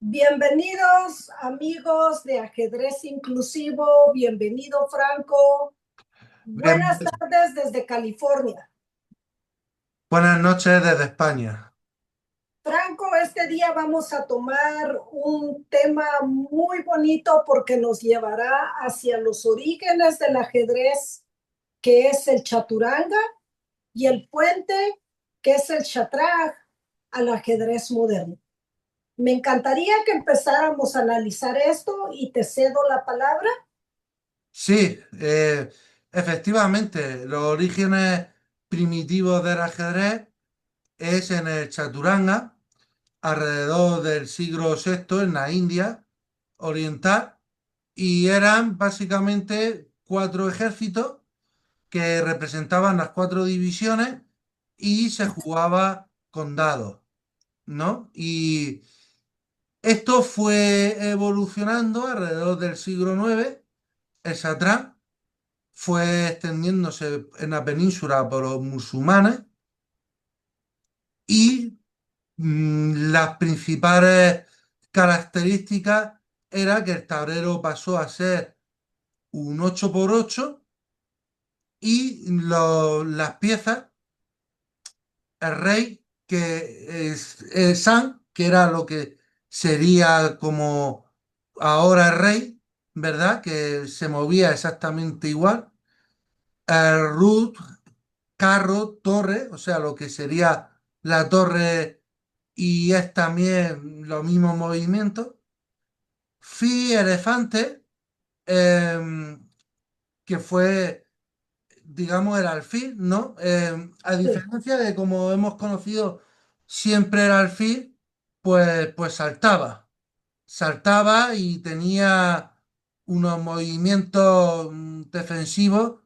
Bienvenidos amigos de Ajedrez Inclusivo, bienvenido Franco. Bien, Buenas tardes desde California. buenas noches desde España. Franco, este día vamos a tomar un tema muy bonito porque nos llevará hacia los orígenes del ajedrez, que es el chaturanga, y el puente, que es el shatraj, al ajedrez moderno. Me encantaría que empezáramos a analizar esto y te cedo la palabra. Sí, efectivamente, los orígenes primitivos del ajedrez es en el Chaturanga, alrededor del siglo VI en la India oriental, y eran básicamente cuatro ejércitos que representaban las cuatro divisiones y se jugaba con dados, ¿no? Y esto fue evolucionando alrededor del siglo IX. El Satrán fue extendiéndose en la península por los musulmanes y las principales características era que el tablero pasó a ser un 8x8 y las piezas, el rey, que es el San, que era lo que sería como ahora el rey, ¿verdad? Que se movía exactamente igual. El Root, carro, torre, o sea, lo que sería la torre y es también los mismos movimientos. Phi, elefante, que fue, digamos, el alfil, ¿no? A Sí, diferencia de como hemos conocido siempre el alfil, pues saltaba y tenía unos movimientos defensivos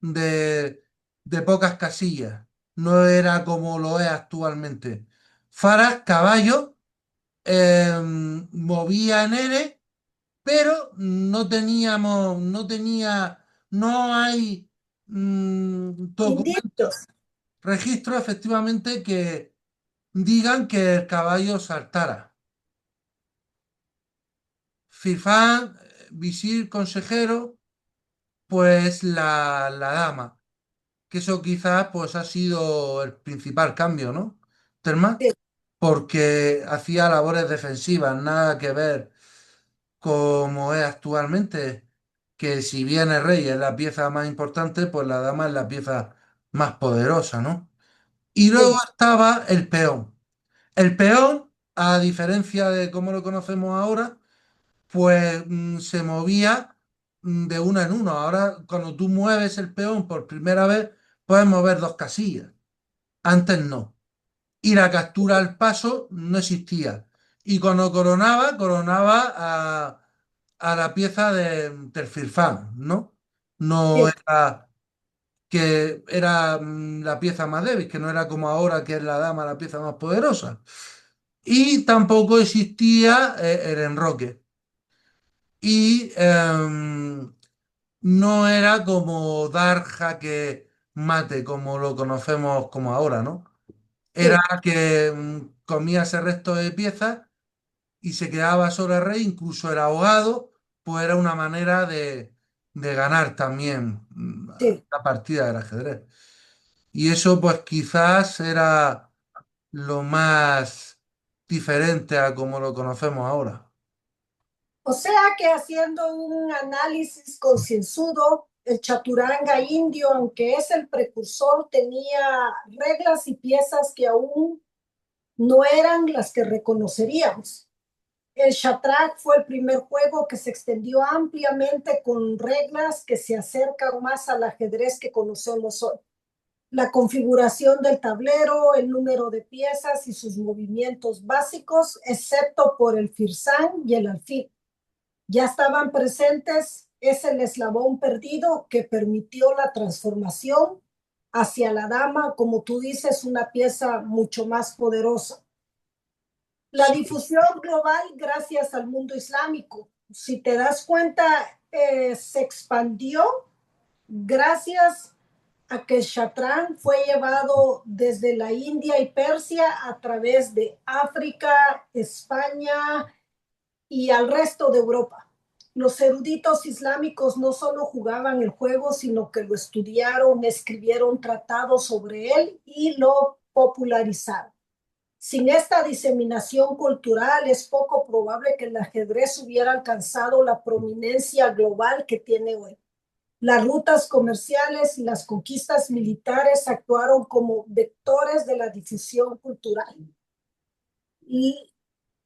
de, de pocas casillas. No era como lo es actualmente. Faras, caballo, movía en N, pero no hay documentos, indicios. registros efectivamente que digan que el caballo saltara. Firfán, visir, consejero, pues la dama, que eso quizás pues ha sido el principal cambio, ¿no? Telma, Sí, porque hacía labores defensivas, nada que ver como es actualmente, que si bien el rey es la pieza más importante, pues la dama es la pieza más poderosa, ¿no? Y luego sí, estaba el peón. El peón, a diferencia de cómo lo conocemos ahora, pues se movía de uno en uno. Ahora, cuando tú mueves el peón por primera vez, puedes mover dos casillas. Antes no. Y la captura al paso no existía. Y cuando coronaba a la pieza del Firfán, ¿no? No sí, era que era la pieza más débil, que no era como ahora que es la dama la pieza más poderosa. Y tampoco existía el enroque. Y no era como dar jaque mate, como lo conocemos como ahora, ¿no? Era sí, que comía ese resto de piezas y se quedaba sobre el rey, incluso era ahogado, pues era una manera de ganar también sí. la partida del ajedrez. Y eso pues quizás era lo más diferente a como lo conocemos ahora. O sea que haciendo un análisis concienzudo, el chaturanga indio, aunque es el precursor, tenía reglas y piezas que aún no eran las que reconoceríamos. El Shatrak fue el primer juego que se extendió ampliamente con reglas que se acercan más al ajedrez que conocemos hoy. La configuración del tablero, el número de piezas y sus movimientos básicos, excepto por el firsán y el alfil. Ya estaban presentes, es el eslabón perdido que permitió la transformación hacia la dama, como tú dices, una pieza mucho más poderosa. La Sí, difusión global gracias al mundo islámico. Si te das cuenta, se expandió gracias a que el Shatrán fue llevado desde la India y Persia a través de África, España y al resto de Europa. Los eruditos islámicos no solo jugaban el juego, sino que lo estudiaron, escribieron tratados sobre él y lo popularizaron. Sin esta diseminación cultural, es poco probable que el ajedrez hubiera alcanzado la prominencia global que tiene hoy. Las rutas comerciales y las conquistas militares actuaron como vectores de la difusión cultural. Y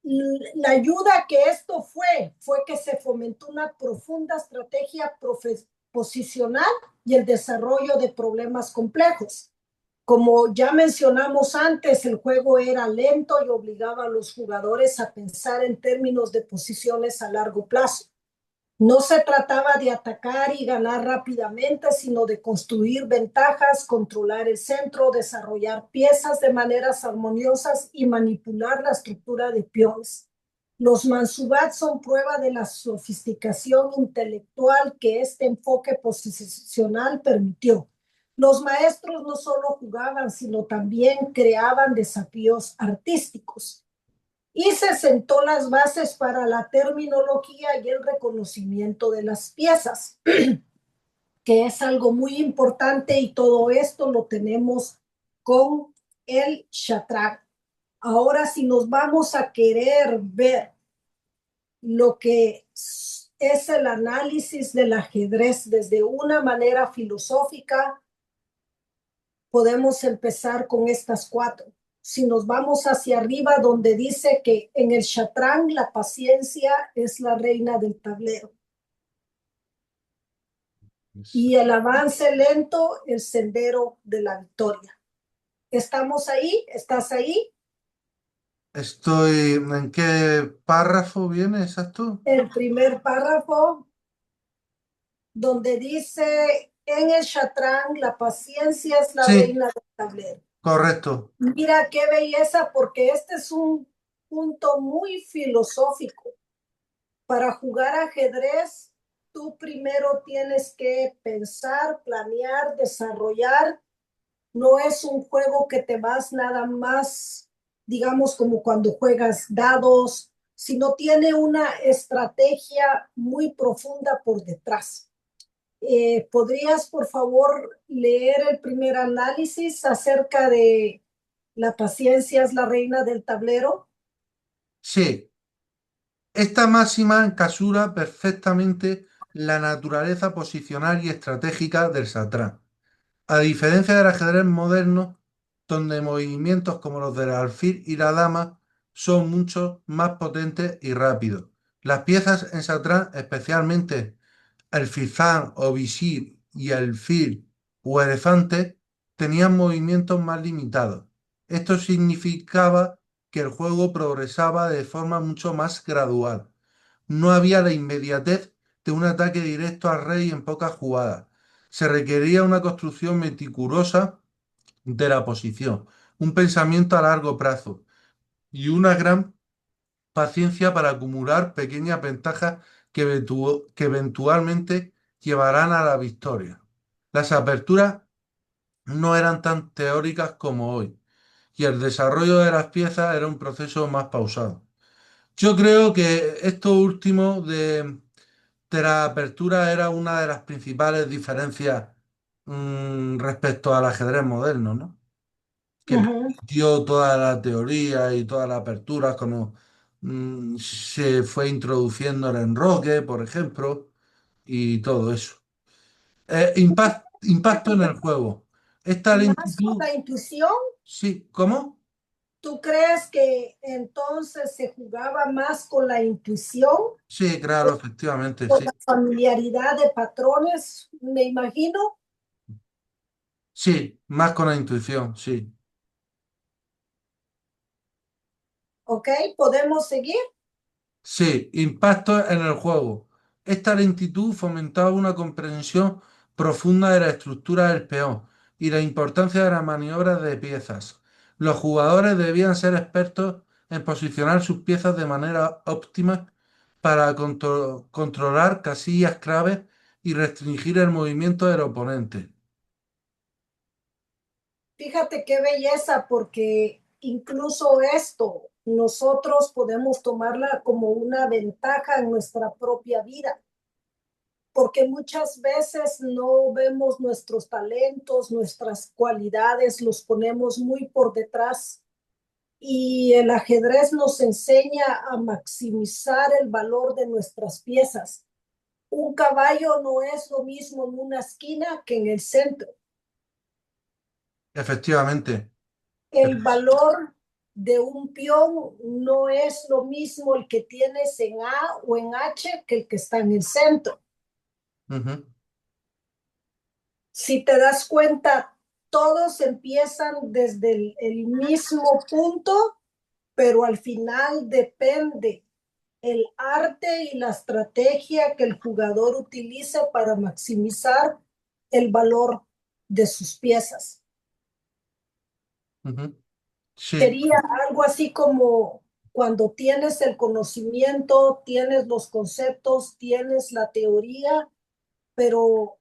la ayuda que esto fue que se fomentó una profunda estrategia posicional y el desarrollo de problemas complejos. Como ya mencionamos antes, el juego era lento y obligaba a los jugadores a pensar en términos de posiciones a largo plazo. No se trataba de atacar y ganar rápidamente, sino de construir ventajas, controlar el centro, desarrollar piezas de maneras armoniosas y manipular la estructura de peones. Los Mansubat son prueba de la sofisticación intelectual que este enfoque posicional permitió. Los maestros no solo jugaban, sino también creaban desafíos artísticos y se sentó las bases para la terminología y el reconocimiento de las piezas, que es algo muy importante y todo esto lo tenemos con el Shatrag. Ahora, si nos vamos a querer ver lo que es el análisis del ajedrez desde una manera filosófica, podemos empezar con estas cuatro. Si nos vamos hacia arriba, donde dice que en el Shatrang la paciencia es la reina del tablero y el avance lento el sendero de la victoria. ¿Estamos ahí? ¿Estás ahí? Estoy. ¿En qué párrafo viene exacto? El primer párrafo, donde dice en el Shatrang la paciencia es la Sí, reina del tablero. correcto. Mira qué belleza, porque este es un punto muy filosófico. Para jugar ajedrez, tú primero tienes que pensar, planear, desarrollar. No es un juego que te vas nada más, digamos, como cuando juegas dados, sino tiene una estrategia muy profunda por detrás. ¿Podrías, por favor, leer el primer análisis acerca de la paciencia es la reina del tablero? Sí, esta máxima encapsula perfectamente la naturaleza posicional y estratégica del Satrán. A diferencia del ajedrez moderno, donde movimientos como los del alfil y la dama son mucho más potentes y rápidos. Las piezas en Satrán, especialmente el fizán o visir y el fil o elefante, tenían movimientos más limitados. Esto significaba que el juego progresaba de forma mucho más gradual. No había la inmediatez de un ataque directo al rey en pocas jugadas. Se requería una construcción meticulosa de la posición, un pensamiento a largo plazo y una gran paciencia para acumular pequeñas ventajas que eventualmente llevarán a la victoria. Las aperturas no eran tan teóricas como hoy y el desarrollo de las piezas era un proceso más pausado. Yo creo que esto último de la apertura era una de las principales diferencias respecto al ajedrez moderno, ¿no? Que Ujú. permitió toda la teoría y toda la apertura, como se fue introduciendo el enroque, por ejemplo, y todo eso. Impacto en el juego. Esta Más con lentitud, la intuición. sí, ¿cómo? ¿Tú crees que entonces se jugaba más con la intuición, Sí, claro, efectivamente, con sí. la familiaridad de patrones, me imagino? Sí, más con la intuición, sí. ¿Ok? ¿Podemos seguir? Sí, impacto en el juego. Esta lentitud fomentaba una comprensión profunda de la estructura del peón y la importancia de las maniobras de piezas. Los jugadores debían ser expertos en posicionar sus piezas de manera óptima para controlar casillas claves y restringir el movimiento del oponente. Fíjate qué belleza, porque incluso esto, nosotros podemos tomarla como una ventaja en nuestra propia vida, porque muchas veces no vemos nuestros talentos, nuestras cualidades, los ponemos muy por detrás. Y el ajedrez nos enseña a maximizar el valor de nuestras piezas. Un caballo no es lo mismo en una esquina que en el centro. Efectivamente. El valor de un peón no es lo mismo el que tienes en A o en H que el que está en el centro. Ujú. Si te das cuenta, todos empiezan desde el mismo punto, pero al final depende el arte y la estrategia que el jugador utiliza para maximizar el valor de sus piezas. Ujú. Sí, Sería algo así como cuando tienes el conocimiento, tienes los conceptos, tienes la teoría, pero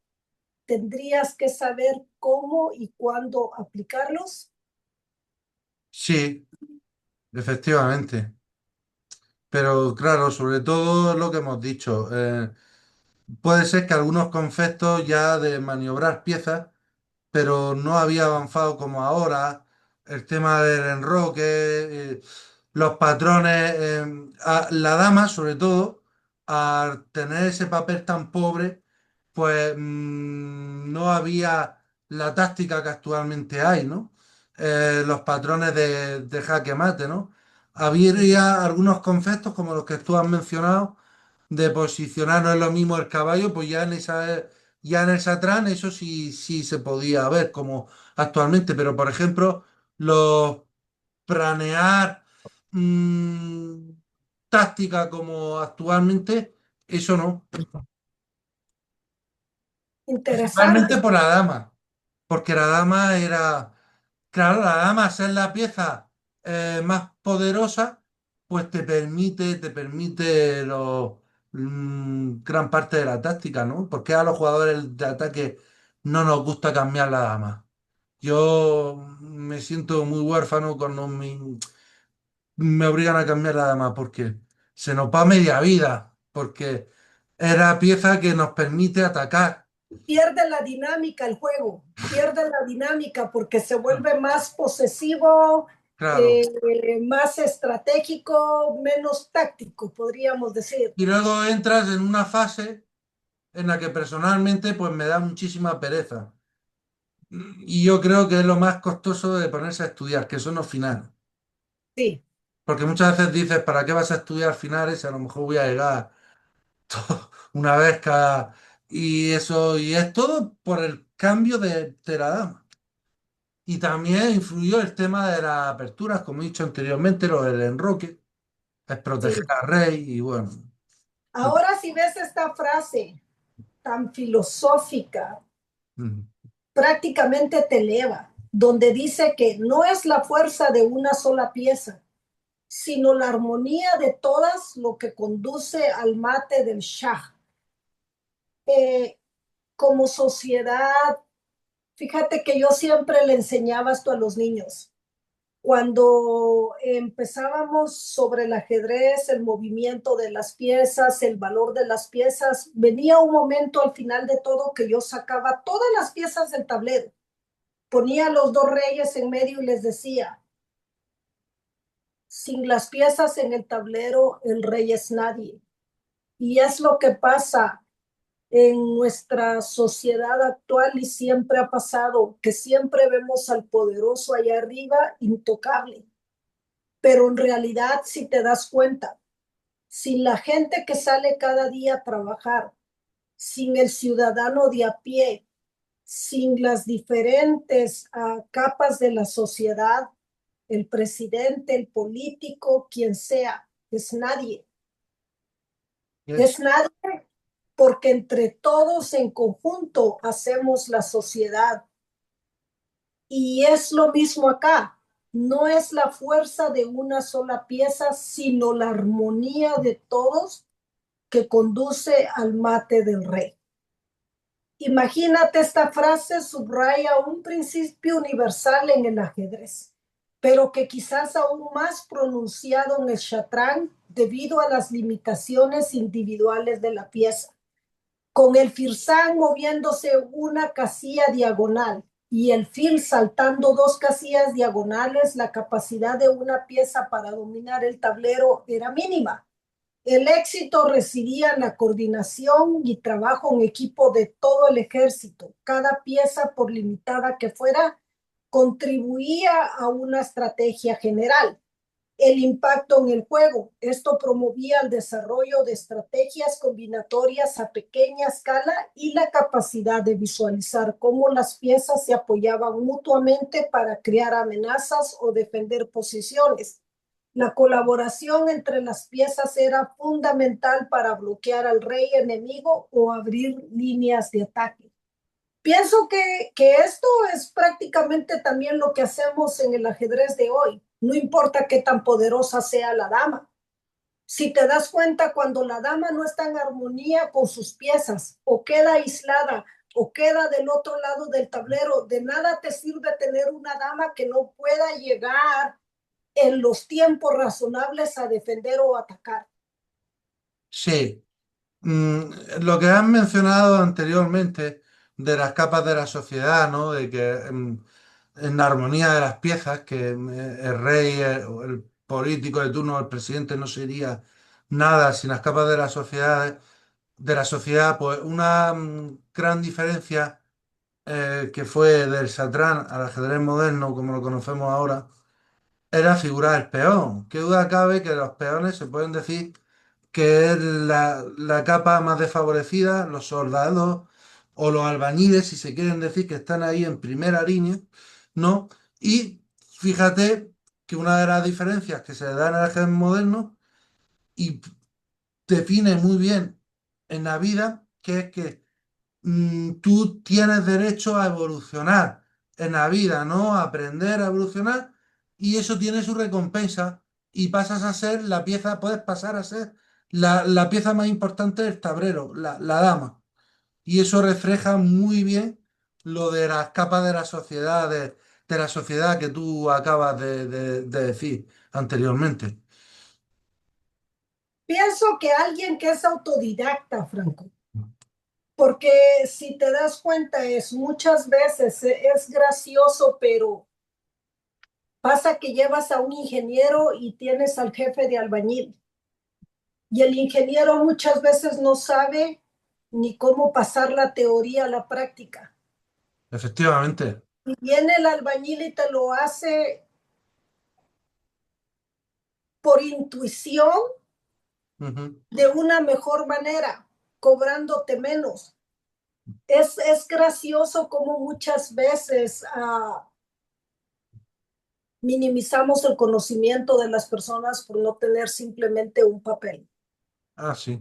tendrías que saber cómo y cuándo aplicarlos. sí, efectivamente. Pero claro, sobre todo lo que hemos dicho. Puede ser que algunos conceptos ya de maniobrar piezas, pero no había avanzado como ahora. El tema del enroque, los patrones, la dama, sobre todo, al tener ese papel tan pobre, pues no había la táctica que actualmente hay, ¿no? Los patrones de jaque mate, ¿no? Había algunos conceptos como los que tú has mencionado de posicionar no es lo mismo el caballo, pues ya en el Satrán eso sí, sí se podía ver como actualmente, pero por ejemplo, los planear mm, táctica como actualmente, eso no. Principalmente Interesante. por la dama, porque la dama era, claro, la dama ser la pieza más poderosa, pues te permite gran parte de la táctica, ¿no? Porque a los jugadores de ataque no nos gusta cambiar la dama. Yo me siento muy huérfano cuando me obligan a cambiar la dama, porque se nos va media vida, porque era pieza que nos permite atacar. Pierde la dinámica el juego, pierde la dinámica porque se vuelve más posesivo, Claro. más estratégico, menos táctico, podríamos decir. Y luego entras en una fase en la que personalmente pues me da muchísima pereza. Y yo creo que es lo más costoso de ponerse a estudiar, que son los finales. Sí, Porque muchas veces dices, ¿para qué vas a estudiar finales? Si a lo mejor voy a llegar una vez cada... Y eso, y es todo por el cambio de la dama. Y también influyó el tema de las aperturas, como he dicho anteriormente, lo del enroque, es proteger sí. al rey y bueno. Ahora si ves esta frase tan filosófica, Mm. prácticamente te eleva, donde dice que no es la fuerza de una sola pieza, sino la armonía de todas lo que conduce al mate del Shah. Eh, como sociedad, fíjate que yo siempre le enseñaba esto a los niños. Cuando empezábamos sobre el ajedrez, el movimiento de las piezas, el valor de las piezas, venía un momento al final de todo que yo sacaba todas las piezas del tablero, ponía a los dos reyes en medio y les decía, sin las piezas en el tablero, el rey es nadie. Y es lo que pasa en nuestra sociedad actual y siempre ha pasado, que siempre vemos al poderoso allá arriba, intocable. Pero en realidad, si te das cuenta, sin la gente que sale cada día a trabajar, sin el ciudadano de a pie, sin las diferentes capas de la sociedad, el presidente, el político, quien sea, es nadie. Es Yes. nadie porque entre todos en conjunto hacemos la sociedad. Y es lo mismo acá. No es la fuerza de una sola pieza, sino la armonía de todos que conduce al mate del rey. Imagínate esta frase subraya un principio universal en el ajedrez. pero que quizás aún más pronunciado en el shatrán debido a las limitaciones individuales de la pieza. Con el firsán moviéndose una casilla diagonal y el fil saltando dos casillas diagonales, la capacidad de una pieza para dominar el tablero era mínima. El éxito residía en la coordinación y trabajo en equipo de todo el ejército. Cada pieza, por limitada que fuera, contribuía a una estrategia general. El impacto en el juego. Esto promovía el desarrollo de estrategias combinatorias a pequeña escala y la capacidad de visualizar cómo las piezas se apoyaban mutuamente para crear amenazas o defender posiciones. La colaboración entre las piezas era fundamental para bloquear al rey enemigo o abrir líneas de ataque. Pienso que esto es prácticamente también lo que hacemos en el ajedrez de hoy. No importa qué tan poderosa sea la dama. Si te das cuenta, cuando la dama no está en armonía con sus piezas o queda aislada o queda del otro lado del tablero, de nada te sirve tener una dama que no pueda llegar en los tiempos razonables a defender o atacar. Sí. Lo que has mencionado anteriormente de las capas de la sociedad, ¿no? De que en la armonía de las piezas, que el rey, el político de turno, el presidente no sería nada sin las capas de la sociedad, pues una gran diferencia que fue del Satrán al ajedrez moderno, como lo conocemos ahora, era figurar el peón. Qué duda cabe que los peones se pueden decir que es la capa más desfavorecida, los soldados o los albañiles, si se quieren decir que están ahí en primera línea, ¿no? Y fíjate que una de las diferencias que se da en el ajedrez moderno y define muy bien en la vida, que es que tú tienes derecho a evolucionar en la vida, ¿no? A aprender a evolucionar y eso tiene su recompensa y pasas a ser la pieza, puedes pasar a ser la pieza más importante del tablero, la dama. Y eso refleja muy bien lo de las capas de la sociedad, de la sociedad que tú acabas de decir anteriormente. Pienso que alguien que es autodidacta, Franco, porque si te das cuenta es muchas veces es gracioso, pero pasa que llevas a un ingeniero y tienes al jefe de albañil y el ingeniero muchas veces no sabe ni cómo pasar la teoría a la práctica. Efectivamente. Y viene el albañil y te lo hace por intuición Ujú. de una mejor manera, cobrándote menos. Es gracioso como muchas veces minimizamos el conocimiento de las personas por no tener simplemente un papel. Ah, sí.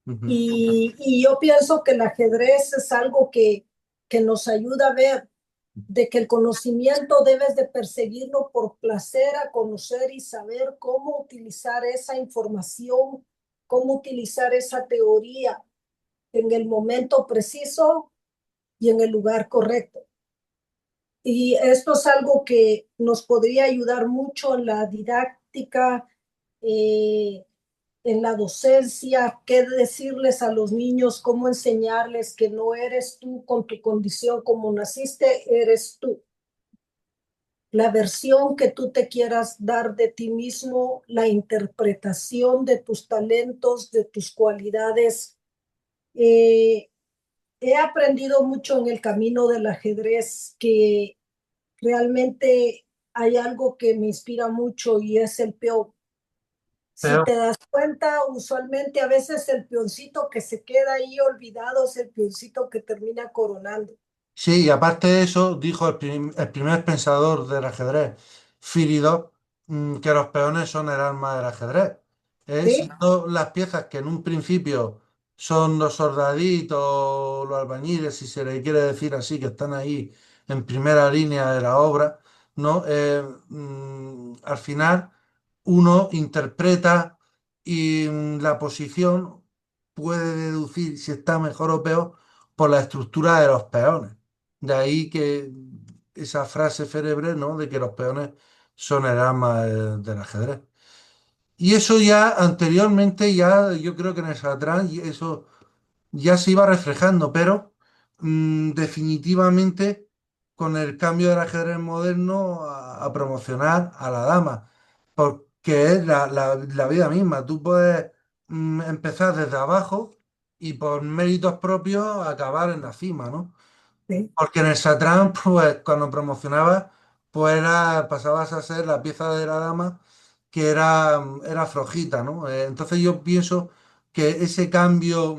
Ujú. Y yo pienso que el ajedrez es algo que nos ayuda a ver de que el conocimiento debes de perseguirlo por placer a conocer y saber cómo utilizar esa información, cómo utilizar esa teoría en el momento preciso y en el lugar correcto. Y esto es algo que nos podría ayudar mucho en la didáctica, eh, en la docencia, qué decirles a los niños, cómo enseñarles que no eres tú con tu condición como naciste, eres tú. La versión que tú te quieras dar de ti mismo, la interpretación de tus talentos, de tus cualidades. Eh, He aprendido mucho en el camino del ajedrez que realmente hay algo que me inspira mucho y es el peón. Si te Pero das cuenta, usualmente a veces el peoncito que se queda ahí olvidado es el peoncito que termina coronando. sí, y aparte de eso, dijo el primer pensador del ajedrez, Fírido, que los peones son el alma del ajedrez. ¿Sí? Siendo las piezas que en un principio son los soldaditos, los albañiles, si se le quiere decir así, que están ahí en primera línea de la obra, ¿no? Al final uno interpreta y la posición puede deducir si está mejor o peor por la estructura de los peones. De ahí que esa frase célebre, ¿no? De que los peones son el alma del ajedrez. Y eso ya anteriormente, ya yo creo que en el Satrán, y eso ya se iba reflejando, pero definitivamente con el cambio del ajedrez moderno a promocionar a la dama, porque es la vida misma. Tú puedes empezar desde abajo y por méritos propios acabar en la cima, ¿no? Sí. Porque en el Satrán, pues cuando promocionabas, pues pasabas a ser la pieza de la dama que era flojita, ¿no? Entonces yo pienso que ese cambio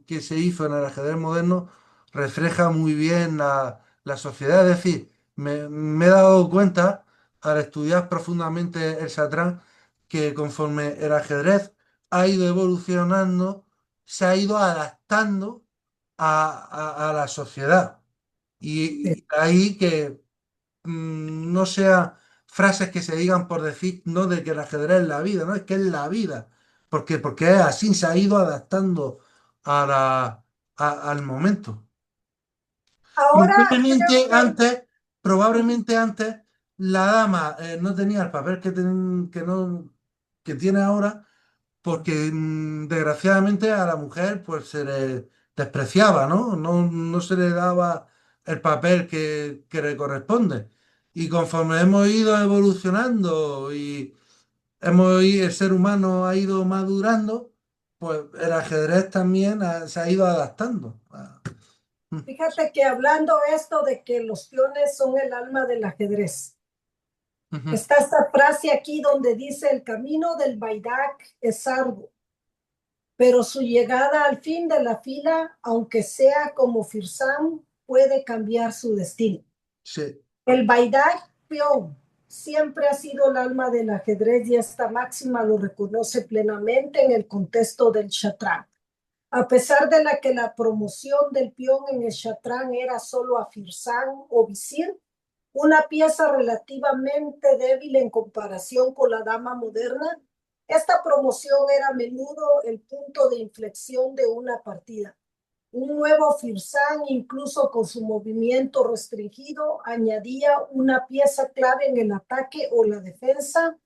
que se hizo en el ajedrez moderno refleja muy bien la sociedad. Es decir, me he dado cuenta al estudiar profundamente el Satrán que conforme el ajedrez ha ido evolucionando, se ha ido adaptando a la sociedad. Sí. Y ahí que no sea frases que se digan por decir, no de que el ajedrez es la vida, no, es que es la vida, porque es así, se ha ido adaptando a al momento. Ahora creo que Probablemente antes, la dama no tenía el papel que, no, que tiene ahora, porque desgraciadamente a la mujer pues se le despreciaba, ¿no? No se le daba el papel que le corresponde. Y conforme hemos ido evolucionando y el ser humano ha ido madurando, pues el ajedrez también se ha ido adaptando. Mm, fíjate que hablando esto de que los peones son el alma del ajedrez, ujú. está esta frase aquí donde dice el camino del Baidak es arduo, pero su llegada al fin de la fila, aunque sea como Firsam, puede cambiar su destino. Sí, El Baidak peón siempre ha sido el alma del ajedrez y esta máxima lo reconoce plenamente en el contexto del Shatranj. A pesar de que la promoción del peón en el Shatranj era solo a Firsán o Visir, una pieza relativamente débil en comparación con la dama moderna, esta promoción era a menudo el punto de inflexión de una partida. Un nuevo Firsán, incluso con su movimiento restringido, añadía una pieza clave en el ataque o la defensa,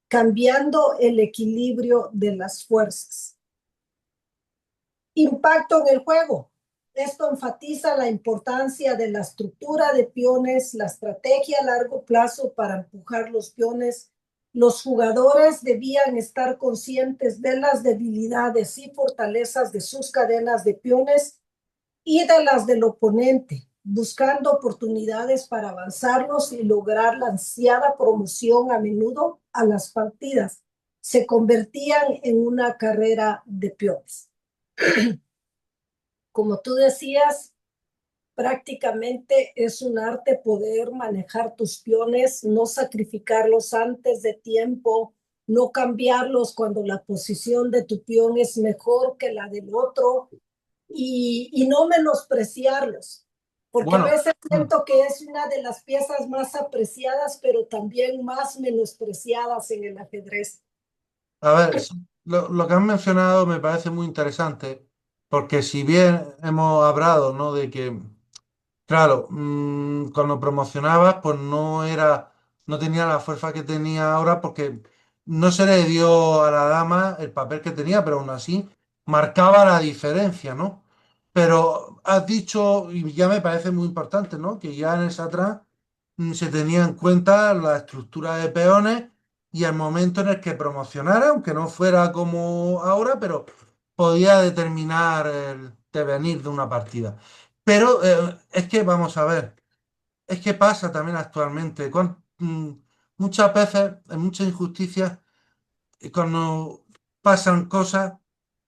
cambiando el equilibrio de las fuerzas. Impacto en el juego. Esto enfatiza la importancia de la estructura de peones, la estrategia a largo plazo para empujar los peones. Los jugadores debían estar conscientes de las debilidades y fortalezas de sus cadenas de peones y de las del oponente, buscando oportunidades para avanzarlos y lograr la ansiada promoción. A menudo a las partidas se convertían en una carrera de peones. Como tú decías, prácticamente es un arte poder manejar tus peones, no sacrificarlos antes de tiempo, no cambiarlos cuando la posición de tu peón es mejor que la del otro y no menospreciarlos, porque a bueno, veces mm, siento que es una de las piezas más apreciadas, pero también más menospreciadas en el ajedrez. a ver, sí, lo que has mencionado me parece muy interesante, porque si bien hemos hablado, ¿no? De que claro, cuando promocionabas, pues no tenía la fuerza que tenía ahora porque no se le dio a la dama el papel que tenía, pero aún así marcaba la diferencia, ¿no? Pero has dicho, y ya me parece muy importante, ¿no? Que ya en el Satrán se tenía en cuenta la estructura de peones y el momento en el que promocionara, aunque no fuera como ahora, pero podía determinar el devenir de una partida. Pero es que, vamos a ver, es que pasa también actualmente. Muchas veces, en muchas injusticias, cuando pasan cosas,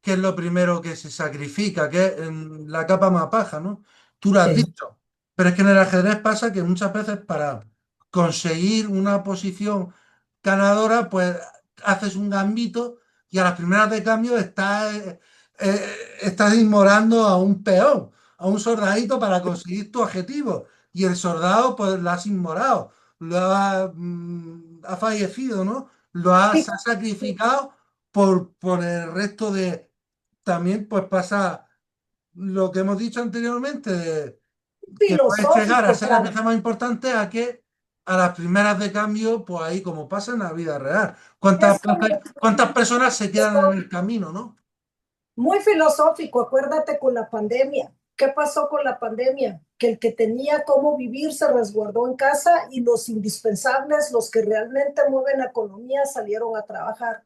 ¿qué es lo primero que se sacrifica? Que es la capa más baja, ¿no? Tú lo has Sí. dicho. Pero es que en el ajedrez pasa que muchas veces para conseguir una posición ganadora, pues haces un gambito y a las primeras de cambio estás inmolando a un peón, a un soldadito para conseguir tu objetivo. Y el soldado, pues lo has inmolado, ha fallecido, ¿no? Se ha sacrificado por el resto de... También pues pasa lo que hemos dicho anteriormente, que puedes llegar a Filosófico, ser la claro. pieza más importante a que a las primeras de cambio, pues ahí como pasa en la vida real. Es como ¿Cuántas personas se quedan en el camino, no? muy filosófico, acuérdate con la pandemia. ¿Qué pasó con la pandemia? Que el que tenía cómo vivir se resguardó en casa y los indispensables, los que realmente mueven la economía, salieron a trabajar.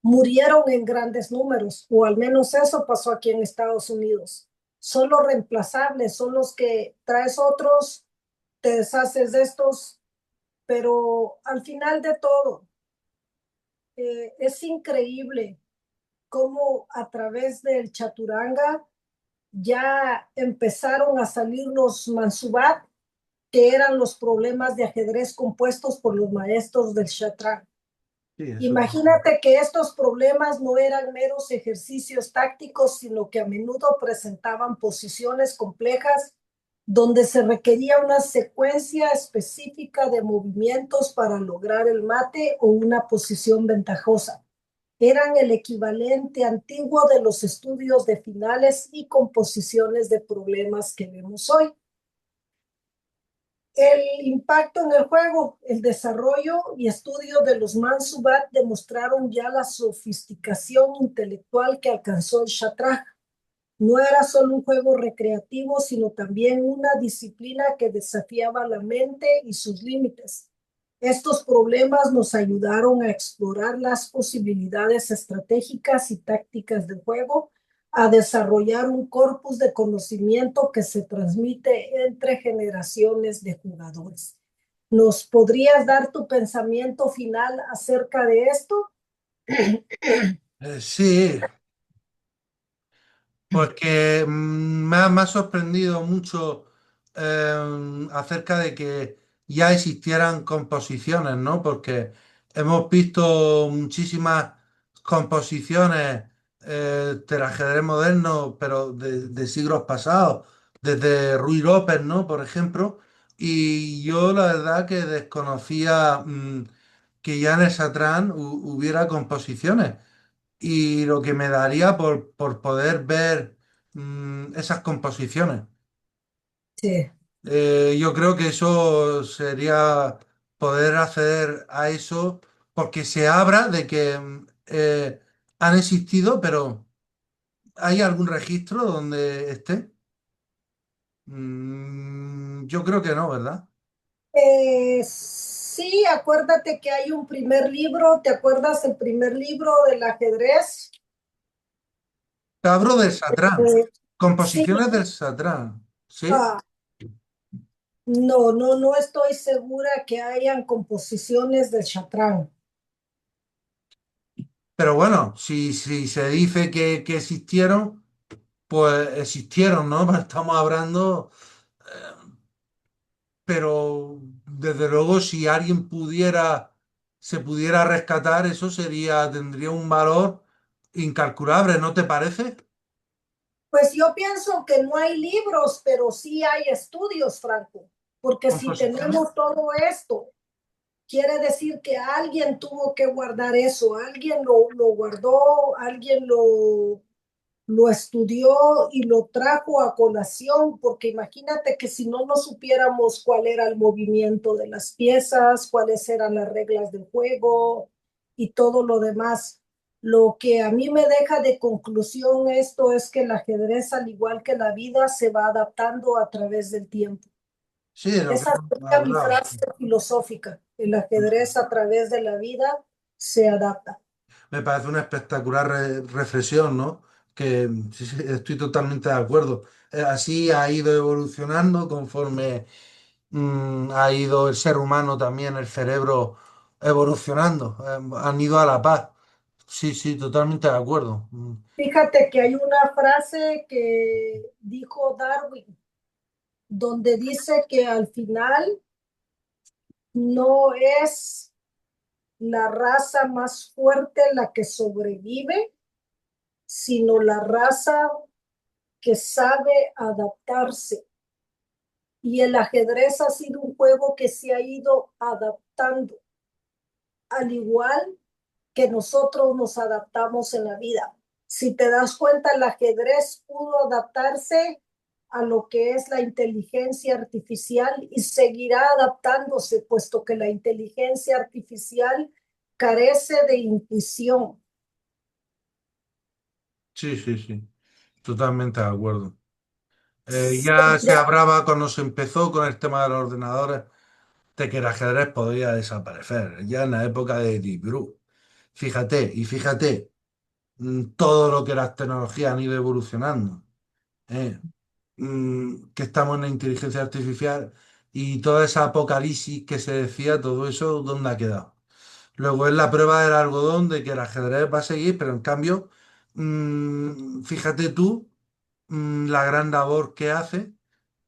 Murieron en grandes números, o al menos eso pasó aquí en Estados Unidos. Son los reemplazables, son los que traes otros, te deshaces de estos, pero al final de todo, es increíble cómo a través del chaturanga ya empezaron a salir los mansubat, que eran los problemas de ajedrez compuestos por los maestros del Shatranj. Sí, eso. Imagínate que estos problemas no eran meros ejercicios tácticos, sino que a menudo presentaban posiciones complejas donde se requería una secuencia específica de movimientos para lograr el mate o una posición ventajosa. Eran el equivalente antiguo de los estudios de finales y composiciones de problemas que vemos hoy. El impacto en el juego, el desarrollo y estudio de los Mansubat demostraron ya la sofisticación intelectual que alcanzó el Shatranj. No era solo un juego recreativo, sino también una disciplina que desafiaba la mente y sus límites. Estos problemas nos ayudaron a explorar las posibilidades estratégicas y tácticas del juego, a desarrollar un corpus de conocimiento que se transmite entre generaciones de jugadores. ¿Nos podrías dar tu pensamiento final acerca de esto? Sí, porque me ha sorprendido mucho acerca de que ya existieran composiciones, ¿no? Porque hemos visto muchísimas composiciones del ajedrez moderno, pero de siglos pasados, desde Ruy López, ¿no? Por ejemplo, y yo la verdad que desconocía que ya en el Satrán hubiera composiciones y lo que me daría por poder ver esas composiciones. Sí. Yo creo que eso sería poder acceder a eso porque se habla de que han existido, pero ¿hay algún registro donde esté? Yo creo que no, ¿verdad? Sí, acuérdate que hay un primer libro, ¿te acuerdas el primer libro del ajedrez? Te hablo del Satrán, Eh, sí, composiciones del Satrán, ¿sí? ah, no estoy segura que hayan composiciones del Chatrán. Pero bueno, si se dice que existieron, pues existieron, ¿no? Estamos hablando, pero desde luego si alguien se pudiera rescatar, eso tendría un valor incalculable, ¿no te parece? Pues yo pienso que no hay libros, pero sí hay estudios, Franco, porque si Composiciones. tenemos todo esto, quiere decir que alguien tuvo que guardar eso, alguien lo guardó, alguien lo estudió y lo trajo a colación, porque imagínate que si no nos supiéramos cuál era el movimiento de las piezas, cuáles eran las reglas del juego y todo lo demás. Lo que a mí me deja de conclusión esto es que el ajedrez, al igual que la vida, se va adaptando a través del tiempo. Sí, lo que Esa hemos sería mi hablado. frase filosófica. El ajedrez a través de la vida se adapta. Me parece una espectacular reflexión, ¿no? Que sí, sí, estoy totalmente de acuerdo. Así ha ido evolucionando conforme ha ido el ser humano también, el cerebro evolucionando, han ido a la paz. Sí, sí, totalmente de acuerdo. Fíjate que hay una frase que dijo Darwin, donde dice que al final no es la raza más fuerte la que sobrevive, sino la raza que sabe adaptarse. Y el ajedrez ha sido un juego que se ha ido adaptando, al igual que nosotros nos adaptamos en la vida. Si te das cuenta, el ajedrez pudo adaptarse a lo que es la inteligencia artificial y seguirá adaptándose, puesto que la inteligencia artificial carece de intuición. Sí, sí, sí, totalmente de acuerdo. Ya se Tendrá- hablaba cuando se empezó con el tema de los ordenadores de que el ajedrez podría desaparecer, ya en la época de Deep Blue. Fíjate, y fíjate, todo lo que las tecnologías han ido evolucionando. ¿Eh? Que estamos en la inteligencia artificial y toda esa apocalipsis que se decía, todo eso, ¿dónde ha quedado? Luego es la prueba del algodón de que el ajedrez va a seguir, pero en cambio, fíjate tú, la gran labor que hace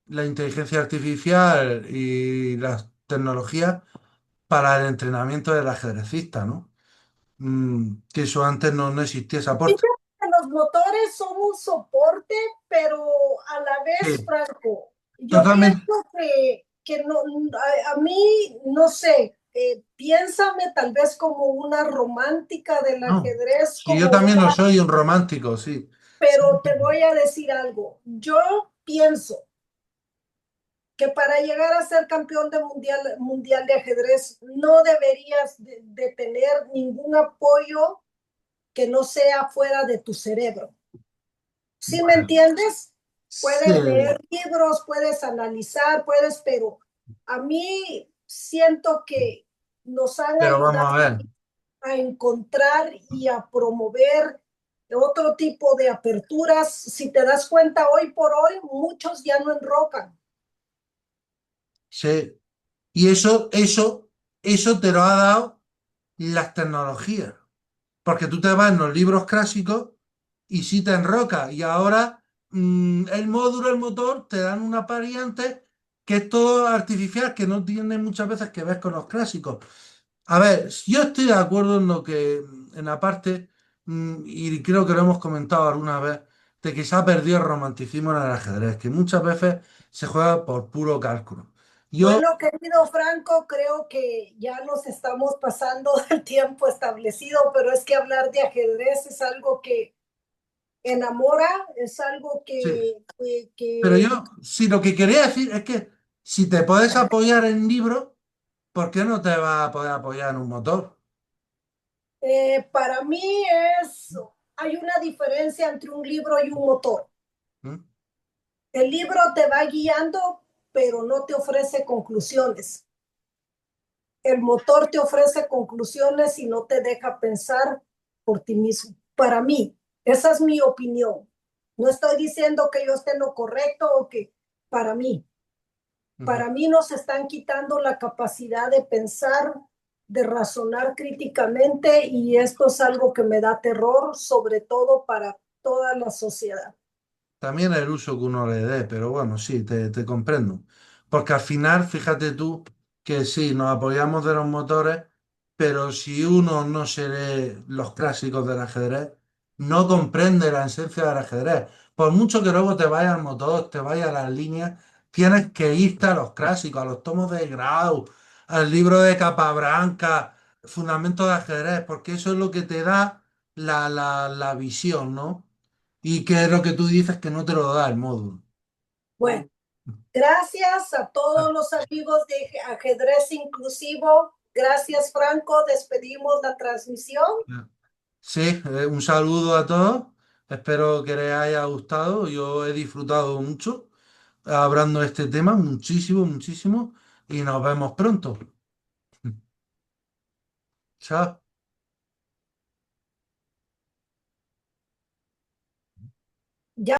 la inteligencia artificial y las tecnologías para el entrenamiento del ajedrecista, ¿no? Que eso antes no existía ese aporte. Fíjate que los motores son un soporte, pero a la vez, Sí, Franco, yo pienso totalmente. que no, a mí, no sé, piénsame tal vez como una romántica del No. ajedrez, Sí, yo como también lo una, soy, un romántico, sí. pero te voy a decir algo. Yo pienso que para llegar a ser campeón de mundial de ajedrez no deberías de tener ningún apoyo que no sea fuera de tu cerebro. ¿Sí me Bueno, entiendes? sí, Puedes leer libros, puedes analizar, puedes, pero a mí siento que nos han pero vamos ayudado a ver. a encontrar y a promover otro tipo de aperturas. Si te das cuenta, hoy por hoy muchos ya no enrocan. Sí. Y eso te lo ha dado las tecnologías. Porque tú te vas en los libros clásicos y sí te enroca. Y ahora el módulo, el motor, te dan una variante que es todo artificial, que no tiene muchas veces que ver con los clásicos. A ver, yo estoy de acuerdo en lo que, en la parte, y creo que lo hemos comentado alguna vez, de que se ha perdido el romanticismo en el ajedrez, que muchas veces se juega por puro cálculo. Yo, Bueno, querido Franco, creo que ya nos estamos pasando del tiempo establecido, pero es que hablar de ajedrez es algo que enamora, es algo sí, pero que yo, sí, lo que quería decir es que si te puedes apoyar en libros, ¿por qué no te vas a poder apoyar en un motor? para mí hay una diferencia entre un libro y un motor. ¿Mm? El libro te va guiando, pero no te ofrece conclusiones. El motor te ofrece conclusiones y no te deja pensar por ti mismo. Para mí, esa es mi opinión. No estoy diciendo que yo esté en lo correcto o que para mí. Ujú. Para mí nos están quitando la capacidad de pensar, de razonar críticamente y esto es algo que me da terror, sobre todo para toda la sociedad. También el uso que uno le dé, pero bueno, sí, te comprendo. Porque al final, fíjate tú que sí, nos apoyamos de los motores, pero si uno no se lee los clásicos del ajedrez, no comprende la esencia del ajedrez. Por mucho que luego te vayas al motor, te vayas a las líneas, tienes que irte a los clásicos, a los tomos de Grau, al libro de Capabranca, Fundamentos de ajedrez, porque eso es lo que te da la visión, ¿no? Y qué es lo que tú dices que no te lo da el módulo. Bueno, gracias a todos los amigos de Ajedrez Inclusivo. Gracias, Franco. Despedimos la transmisión. Sí, un saludo a todos. Espero que les haya gustado. Yo he disfrutado mucho hablando de este tema, muchísimo, muchísimo. Y nos vemos pronto. Chao.